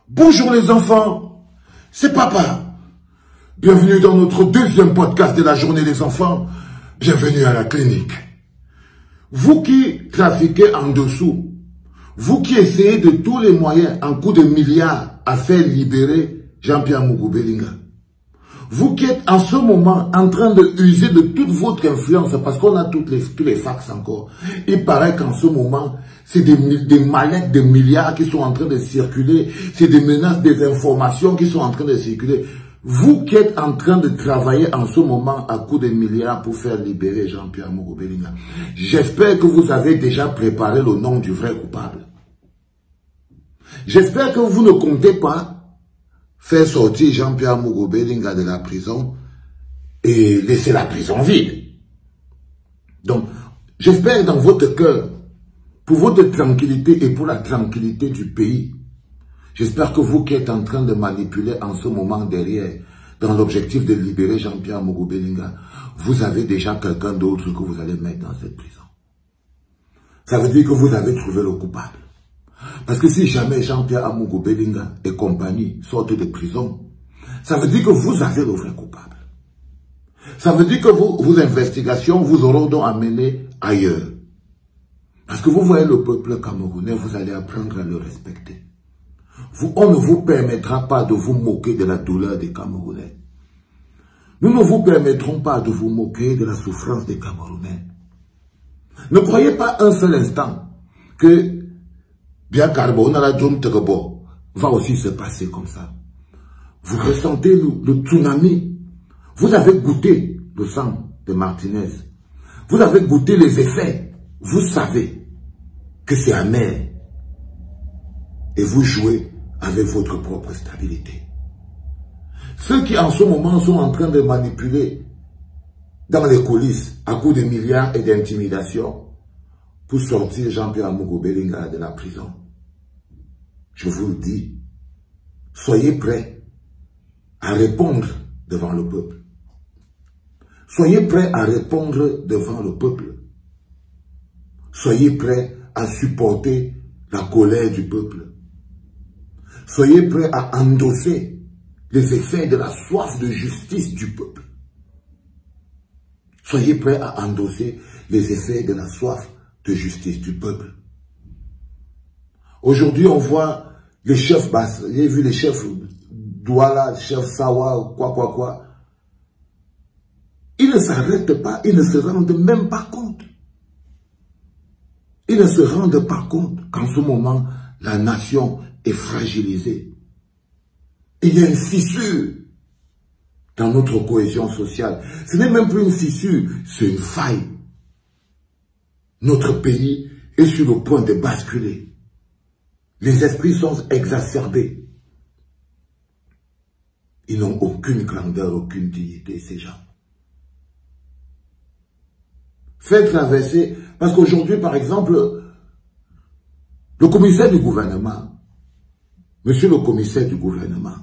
Bonjour les enfants, c'est Papa. Bienvenue dans notre deuxième podcast de la journée des enfants. Bienvenue à la clinique. Vous qui trafiquez en dessous, vous qui essayez de tous les moyens, en coup de milliards, à faire libérer Jean-Pierre Mougou-Bellinga, vous qui êtes en ce moment en train de user de toute votre influence, parce qu'on a tous les fax encore, il paraît qu'en ce moment, c'est des mallettes de milliards qui sont en train de circuler, c'est des menaces, des informations qui sont en train de circuler. Vous qui êtes en train de travailler en ce moment à coup de milliards pour faire libérer Jean-Pierre Mougou-Bellinga, j'espère que vous avez déjà préparé le nom du vrai coupable. J'espère que vous ne comptez pas faire sortir Jean-Pierre Mougou-Bellinga de la prison et laisser la prison vide. Donc, j'espère dans votre cœur, pour votre tranquillité et pour la tranquillité du pays, j'espère que vous qui êtes en train de manipuler en ce moment derrière, dans l'objectif de libérer Jean-Pierre Mougou-Bellinga, vous avez déjà quelqu'un d'autre que vous allez mettre dans cette prison. Ça veut dire que vous avez trouvé le coupable. Parce que si jamais Jean-Pierre Mougou-Bellinga et compagnie sortent de prison, ça veut dire que vous avez le vrai coupable. Ça veut dire que vos investigations vous auront donc amené ailleurs. Parce que vous voyez le peuple camerounais, vous allez apprendre à le respecter. On ne vous permettra pas de vous moquer de la douleur des Camerounais. Nous ne vous permettrons pas de vous moquer de la souffrance des Camerounais. Ne croyez pas un seul instant que bien Carbona va aussi se passer comme ça. Vous ressentez le tsunami. Vous avez goûté le sang de Martinez. Vous avez goûté les effets. Vous savez que c'est amer. Et vous jouez avec votre propre stabilité. Ceux qui en ce moment sont en train de manipuler dans les coulisses à coups de milliards et d'intimidation pour sortir Jean-Pierre Mougou-Bellinga de la prison, je vous le dis, soyez prêts à répondre devant le peuple. Soyez prêts à répondre devant le peuple. Soyez prêts à supporter la colère du peuple. Soyez prêts à endosser les effets de la soif de justice du peuple. Soyez prêts à endosser les effets de la soif de justice du peuple. Aujourd'hui, on voit les chefs basses. J'ai vu les chefs Douala, chefs Sawa, quoi. Ils ne s'arrêtent pas, ils ne se rendent même pas compte. Ils ne se rendent pas compte qu'en ce moment, la nation est fragilisée. Il y a une fissure dans notre cohésion sociale. Ce n'est même plus une fissure, c'est une faille. Notre pays est sur le point de basculer. Les esprits sont exacerbés. Ils n'ont aucune grandeur, aucune dignité, ces gens. Faites traverser, parce qu'aujourd'hui, par exemple, le commissaire du gouvernement, monsieur le commissaire du gouvernement,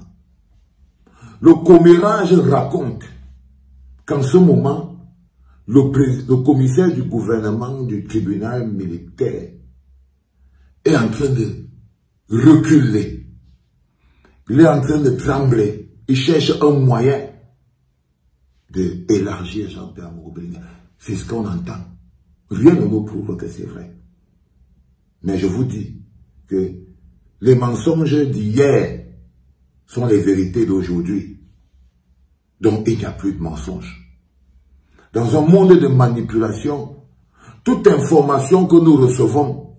le commérage raconte qu'en ce moment, le commissaire du gouvernement du tribunal militaire est en train de reculer. Il est en train de trembler. Il cherche un moyen d'élargir Jean-Pierre Mougou-Bellinga. C'est ce qu'on entend. Rien ne nous prouve que c'est vrai. Mais je vous dis que les mensonges d'hier sont les vérités d'aujourd'hui. Donc il n'y a plus de mensonges. Dans un monde de manipulation, toute information que nous recevons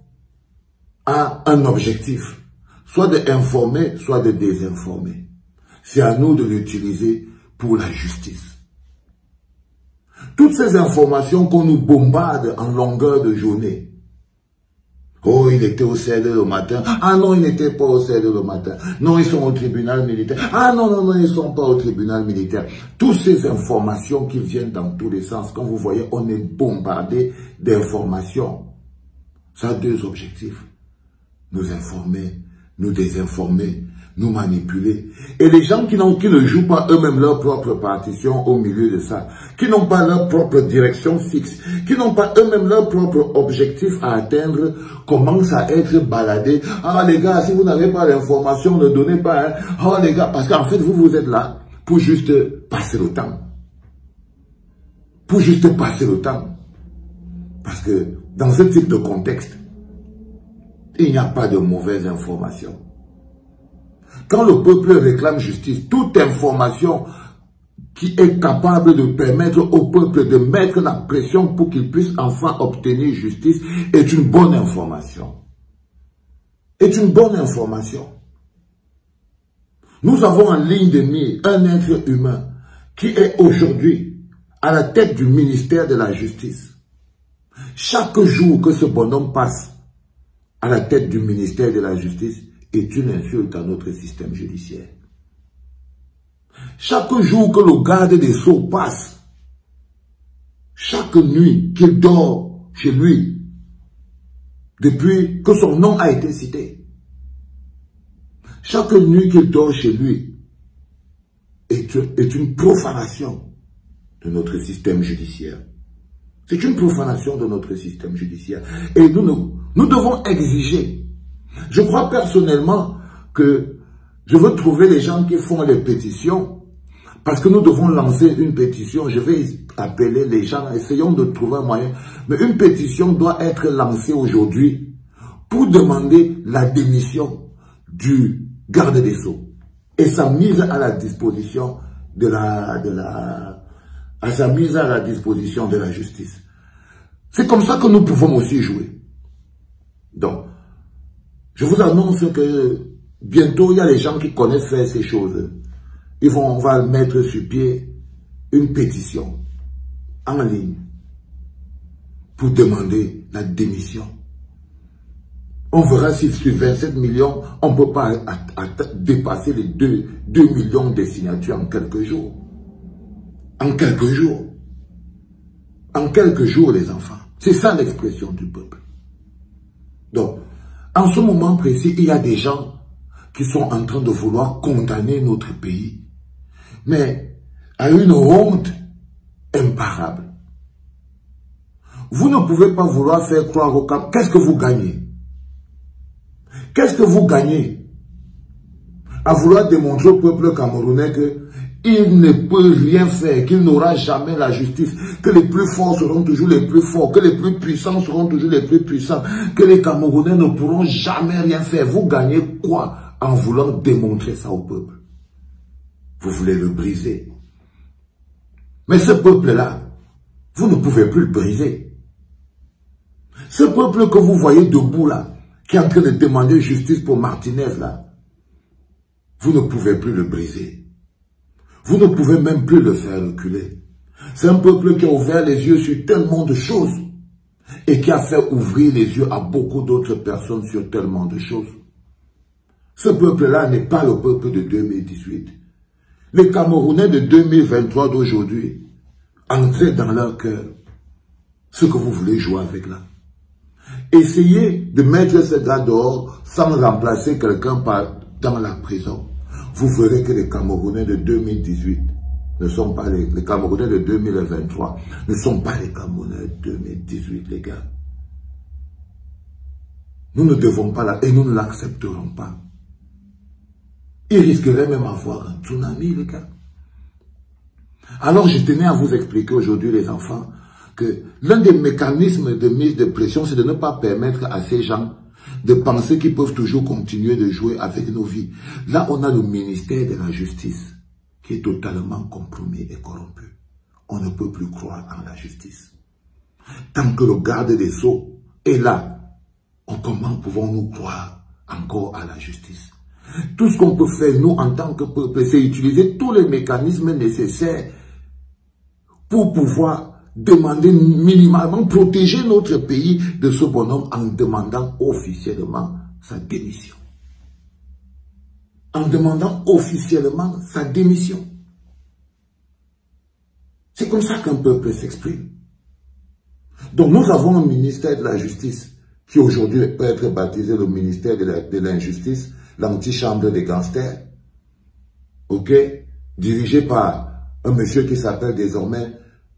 a un objectif. Soit d'informer, soit de désinformer. C'est à nous de l'utiliser pour la justice. Toutes ces informations qu'on nous bombarde en longueur de journée. Oh, il était au CED le matin. Ah non, il n'était pas au CED le matin. Non, ils sont au tribunal militaire. Ah non, ils ne sont pas au tribunal militaire. Toutes ces informations qui viennent dans tous les sens, quand vous voyez, on est bombardé d'informations. Ça a deux objectifs. Nous informer, nous désinformer, nous manipuler. Et les gens qui ne jouent pas eux-mêmes leur propre partition au milieu de ça, qui n'ont pas leur propre direction fixe, qui n'ont pas eux-mêmes leur propre objectif à atteindre, commencent à être baladés. Ah les gars, si vous n'avez pas l'information, ne donnez pas. Hein. Oh les gars, parce qu'en fait, vous êtes là pour juste passer le temps. Pour juste passer le temps. Parce que dans ce type de contexte, il n'y a pas de mauvaise information. Quand le peuple réclame justice, toute information qui est capable de permettre au peuple de mettre la pression pour qu'il puisse enfin obtenir justice est une bonne information. Est une bonne information. Nous avons en ligne de mire un être humain qui est aujourd'hui à la tête du ministère de la Justice. Chaque jour que ce bonhomme passe à la tête du ministère de la Justice, est une insulte à notre système judiciaire. Chaque jour que le garde des Sceaux passe, chaque nuit qu'il dort chez lui, depuis que son nom a été cité, chaque nuit qu'il dort chez lui est une profanation de notre système judiciaire. C'est une profanation de notre système judiciaire. Et nous devons exiger. Je crois personnellement que je veux trouver les gens qui font les pétitions parce que nous devons lancer une pétition. Je vais appeler les gens, essayons de trouver un moyen. Mais une pétition doit être lancée aujourd'hui pour demander la démission du garde des Sceaux et sa mise à la disposition de la justice. C'est comme ça que nous pouvons aussi jouer. Donc, je vous annonce que bientôt, il y a les gens qui connaissent faire ces choses. On va mettre sur pied une pétition en ligne pour demander la démission. On verra si sur 27 millions, on ne peut pas dépasser les 2 millions de signatures en quelques jours. En quelques jours. En quelques jours, les enfants. C'est ça l'expression du peuple. Donc, en ce moment précis, il y a des gens qui sont en train de vouloir condamner notre pays, mais à une honte imparable. Vous ne pouvez pas vouloir faire croire au Cameroun. Qu'est-ce que vous gagnez? Qu'est-ce que vous gagnez à vouloir démontrer au peuple camerounais qu'il ne peut rien faire, qu'il n'aura jamais la justice, que les plus forts seront toujours les plus forts, que les plus puissants seront toujours les plus puissants, que les Camerounais ne pourront jamais rien faire. Vous gagnez quoi en voulant démontrer ça au peuple? Vous voulez le briser. Mais ce peuple-là, vous ne pouvez plus le briser. Ce peuple que vous voyez debout là, qui est en train de demander justice pour Martinez là, vous ne pouvez plus le briser. Vous ne pouvez même plus le faire reculer. C'est un peuple qui a ouvert les yeux sur tellement de choses et qui a fait ouvrir les yeux à beaucoup d'autres personnes sur tellement de choses. Ce peuple-là n'est pas le peuple de 2018. Les Camerounais de 2023 d'aujourd'hui, entrez dans leur cœur ce que vous voulez jouer avec là. Essayez de mettre ce gars dehors sans remplacer quelqu'un dans la prison. Vous verrez que les Camerounais de 2018 ne sont pas les Camerounais de 2023 ne sont pas les Camerounais de 2018, les gars. Nous ne devons pas et nous ne l'accepterons pas. Il risquerait même d'avoir un tsunami, les gars. Alors je tenais à vous expliquer aujourd'hui, les enfants, que l'un des mécanismes de mise de pression, c'est de ne pas permettre à ces gens de penser qu'ils peuvent toujours continuer de jouer avec nos vies. Là, on a le ministère de la Justice qui est totalement compromis et corrompu. On ne peut plus croire en la justice. Tant que le garde des Sceaux est là, comment pouvons-nous croire encore à la justice? Tout ce qu'on peut faire, nous, en tant que peuple, c'est utiliser tous les mécanismes nécessaires pour pouvoir demander minimalement, protéger notre pays de ce bonhomme en demandant officiellement sa démission. En demandant officiellement sa démission. C'est comme ça qu'un peuple s'exprime. Donc nous avons un ministère de la Justice qui aujourd'hui peut être baptisé le ministère de l'injustice, l'antichambre des gangsters, ok, dirigé par un monsieur qui s'appelle désormais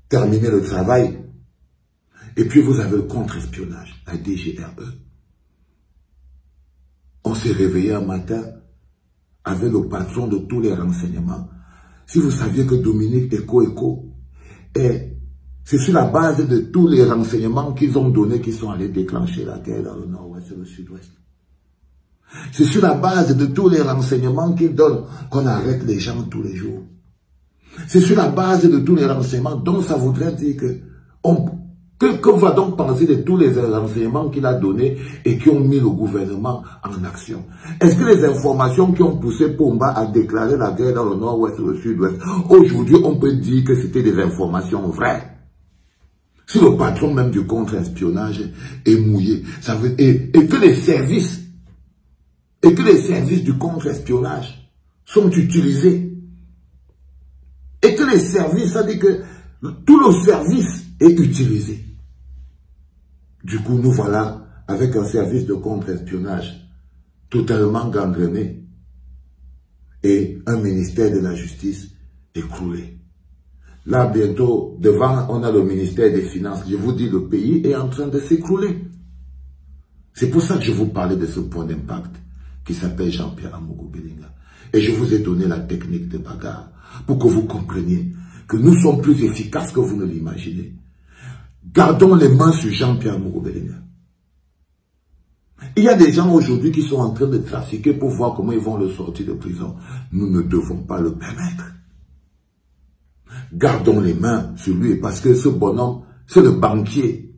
Terminer le travail. Et puis vous avez le contre-espionnage, la DGRE. On s'est réveillé un matin avec le patron de tous les renseignements. Si vous saviez que Dominique Eko c'est sur la base de tous les renseignements qu'ils ont donnés qu'ils sont allés déclencher la guerre dans le nord-ouest et le sud-ouest. C'est sur la base de tous les renseignements qu'ils donnent qu'on arrête les gens tous les jours. C'est sur la base de tous les renseignements, donc ça voudrait dire que va donc penser de tous les renseignements qu'il a donnés et qui ont mis le gouvernement en action? Est-ce que les informations qui ont poussé Pomba à déclarer la guerre dans le nord-ouest et le sud-ouest, aujourd'hui on peut dire que c'était des informations vraies? Si le patron même du contre-espionnage est mouillé, ça veut, et que les services du contre-espionnage sont utilisés, et que les services, ça dit que tout le service est utilisé. Du coup, nous voilà avec un service de contre-espionnage totalement gangrené et un ministère de la justice écroulé. Là, bientôt, devant, on a le ministère des Finances. Je vous dis, le pays est en train de s'écrouler. C'est pour ça que je vous parlais de ce point d'impact qui s'appelle Jean-Pierre Amougou Belinga. Et je vous ai donné la technique de bagarre pour que vous compreniez que nous sommes plus efficaces que vous ne l'imaginez. Gardons les mains sur Jean-Pierre Amougou Belinga. Il y a des gens aujourd'hui qui sont en train de trafiquer pour voir comment ils vont le sortir de prison. Nous ne devons pas le permettre. Gardons les mains sur lui parce que ce bonhomme, c'est le banquier.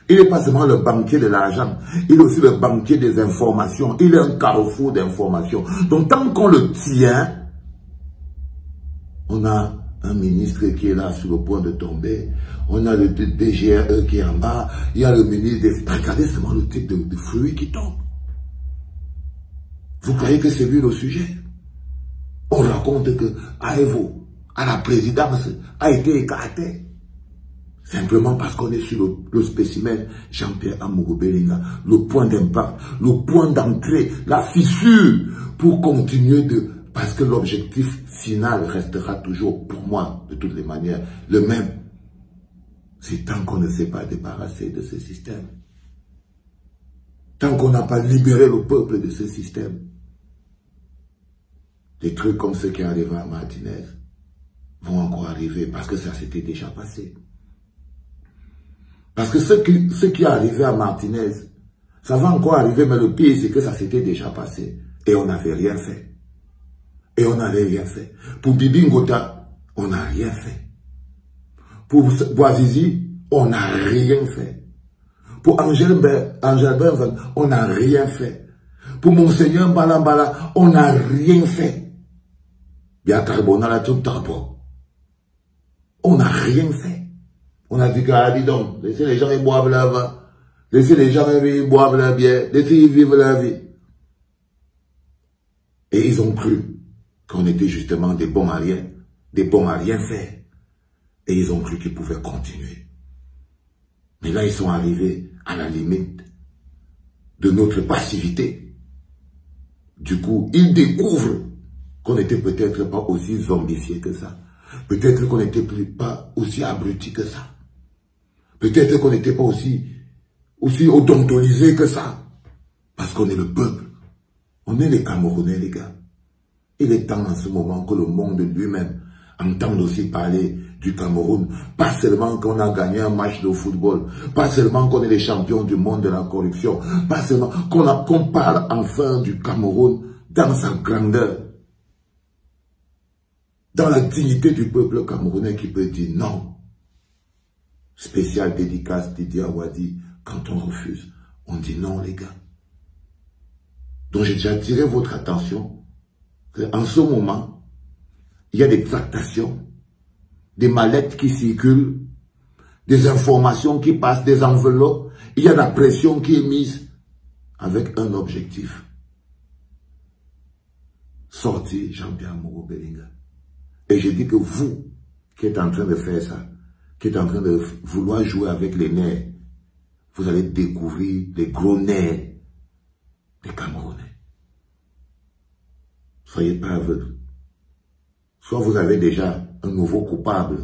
Il n'est pas seulement le banquier de l'argent, il est aussi le banquier des informations. Il est un carrefour d'informations. Donc tant qu'on le tient, on a un ministre qui est là sur le point de tomber, on a le DGRE qui est en bas, il y a le ministre des... Regardez seulement le type de fruits qui tombe. Vous croyez que c'est lui le sujet? On raconte que Aevo, à la présidence, a été écarté. Simplement parce qu'on est sur le spécimen Jean-Pierre Amougou Belinga, le point d'impact, le point d'entrée, la fissure pour continuer de... Parce que l'objectif final restera toujours, pour moi, de toutes les manières, le même. C'est tant qu'on ne s'est pas débarrassé de ce système. Tant qu'on n'a pas libéré le peuple de ce système. Des trucs comme ce qui est arrivé à Martinez vont encore arriver parce que ça s'était déjà passé. Parce que ce qui est arrivé à Martinez, ça va encore arriver, mais le pire, c'est que ça s'était déjà passé. Et on n'avait rien fait. Et on n'avait rien fait. Pour Bibi Ngota, on n'a rien fait. Pour Boazizi, on n'a rien fait. Pour Angèle Benven, on n'a rien fait. Pour Monseigneur Balambala, on n'a rien fait. Bien Carbona, la tout d'abord. On n'a rien fait. On a dit dis donc, laissez les gens y boivent leur vin. Laissez les gens y boivent leur bière. Laissez-les vivre leur vie. Et ils ont cru qu'on était justement des bons à rien faire. Et ils ont cru qu'ils pouvaient continuer. Mais là, ils sont arrivés à la limite de notre passivité. Du coup, ils découvrent qu'on n'était peut-être pas aussi zombifiés que ça. Peut-être qu'on n'était pas aussi abrutis que ça. Peut-être qu'on n'était pas aussi odontolisés que ça. Parce qu'on est le peuple. On est les Camerounais, les gars. Il est temps en ce moment que le monde lui-même entende aussi parler du Cameroun. Pas seulement qu'on a gagné un match de football. Pas seulement qu'on est les champions du monde de la corruption. Pas seulement qu'on parle enfin du Cameroun dans sa grandeur. Dans la dignité du peuple camerounais qui peut dire non. Spécial dédicace Didier Awadi, quand on refuse, on dit non les gars. Donc j'ai déjà attiré votre attention qu'en ce moment, il y a des tractations, des mallettes qui circulent, des informations qui passent, des enveloppes, il y a la pression qui est mise avec un objectif. Sortir Jean-Pierre Amougou Belinga. Et je dis que vous, qui êtes en train de faire ça, qui êtes en train de vouloir jouer avec les nerfs, vous allez découvrir les gros nerfs des Camerounais. Soyez pas aveugles. Soit vous avez déjà un nouveau coupable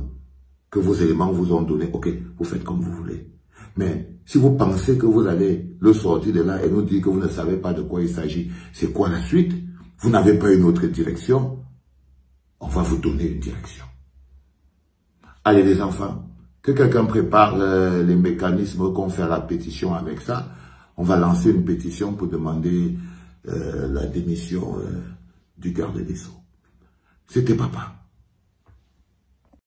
que vos éléments vous ont donné. Ok, vous faites comme vous voulez. Mais si vous pensez que vous allez le sortir de là et nous dire que vous ne savez pas de quoi il s'agit, c'est quoi la suite? Vous n'avez pas une autre direction? On va vous donner une direction. Allez les enfants, que quelqu'un prépare les mécanismes qu'on fait à la pétition avec ça. On va lancer une pétition pour demander la démission du garde des Sceaux. C'était papa.